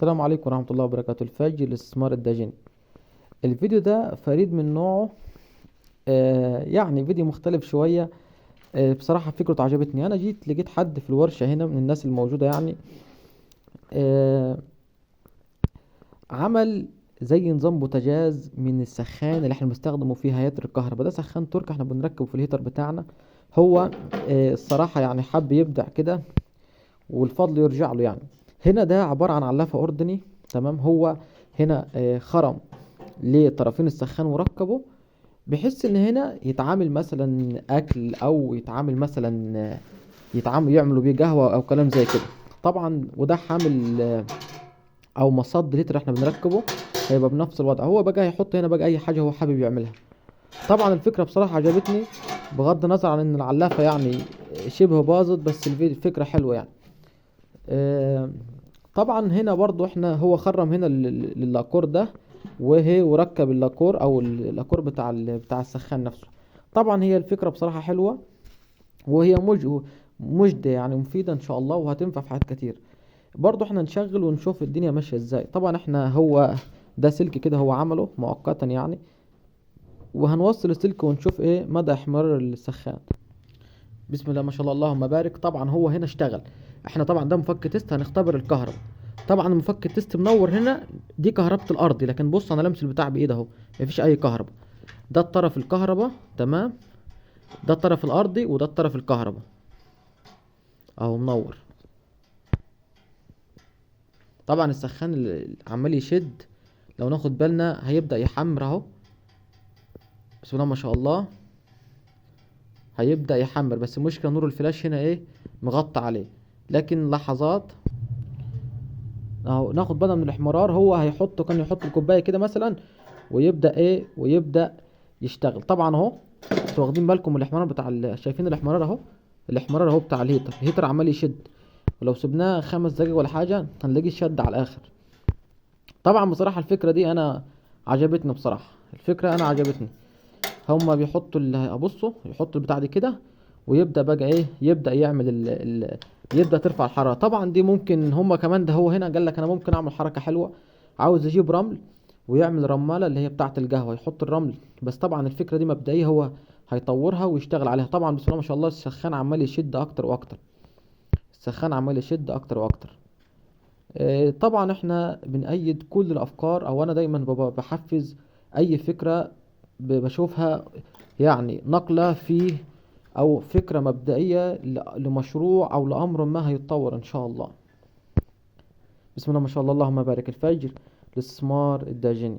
السلام عليكم ورحمة الله وبركاته. الفجر الاستثمار الداجني. الفيديو ده فريد من نوعه. يعني فيديو مختلف شوية. بصراحة فكرته عجبتني. أنا جيت لقيت حد في الورشة هنا من الناس الموجودة يعني. آه عمل زي نظام بوتاجاز من السخان اللي احنا بنستخدمه في هياتر الكهرباء. ده سخان تركي احنا بنركبه في الهيتر بتاعنا. هو الصراحة يعني حب يبدع كده، والفضل يرجع له يعني. هنا ده عبارة عن علافة أردني. تمام. هو هنا خرم لطرفين السخان وركبه، بحيث ان هنا يتعامل مثلا اكل، او يتعامل مثلا يتعامل يعملوا بيه قهوة او كلام زي كده. طبعا وده حامل او مصد لتر احنا بنركبه، هيبقى بنفس الوضع. هو بقى هيحط هنا بقى اي حاجة هو حابب يعملها. طبعا الفكرة بصراحة عجبتني، بغض النظر عن ان العلافة يعني شبه باظت، بس الفكرة حلوة يعني. آه، طبعا هنا برضو احنا هو خرم هنا للاكور ده، وهي وركب اللاكور او اللاكور بتاع بتاع السخان نفسه. طبعا هي الفكرة بصراحة حلوة، وهي مجدة يعني مفيدة ان شاء الله، وهتنفع في حاجات كتير. برضو احنا نشغل ونشوف الدنيا ماشية ازاي. طبعا احنا هو ده سلك كده هو عمله مؤقتا يعني، وهنوصل السلك ونشوف ايه مدى احمرار السخان. بسم الله ما شاء الله اللهم بارك. طبعا هو هنا اشتغل. احنا طبعا ده مفك تيست هنختبر الكهرباء. طبعا المفك التيست منور هنا، دي كهربة الارضي. لكن بص انا لمس البتاع بايد اهو، مفيش اي كهرباء. ده الطرف الكهرباء تمام، ده الطرف الارضي وده الطرف الكهرباء اهو منور. طبعا السخان اللي عمال يشد، لو ناخد بالنا هيبدأ يحمر اهو. بسم الله ما شاء الله، هيبدأ يحمر. بس المشكلة نور الفلاش هنا ايه مغطى عليه. لكن لحظات اهو ناخد بالنا من الاحمرار. هو هيحطه، كان يحط الكوبايه كده مثلا، ويبدا ايه ويبدا يشتغل. طبعا اهو انتوا واخدين بالكم من الاحمرار بتاع شايفين الاحمرار اهو. الاحمرار اهو بتاع الهيتر عمال يشد، ولو سبناه 5 دقايق ولا حاجه هنلاقيه شد على الاخر. طبعا بصراحه الفكره دي انا عجبتني. بصراحه الفكره انا عجبتني. هما بيحطوا ابصوا يحطوا البتاع دي كده، ويبدا بقى ايه يبدا يعمل يبدا ترفع الحراره. طبعا دي ممكن هما كمان، ده هو هنا قال لك انا ممكن اعمل حركه حلوه. عاوز يجيب رمل ويعمل رماله اللي هي بتاعه القهوه، يحط الرمل. بس طبعا الفكره دي مبدئيه، هو هيطورها ويشتغل عليها. طبعا بسم الله ما شاء الله السخان عمال يشد اكتر واكتر. السخان عمال يشد اكتر واكتر. طبعا احنا بنأيد كل الافكار، او انا دايما بحفز اي فكرة بشوفها يعني نقلة فيه، او فكرة مبدئية لمشروع او لامر ما هيتطور ان شاء الله. بسم الله ما شاء الله اللهم بارك. الفجر الاستثمار الداجني.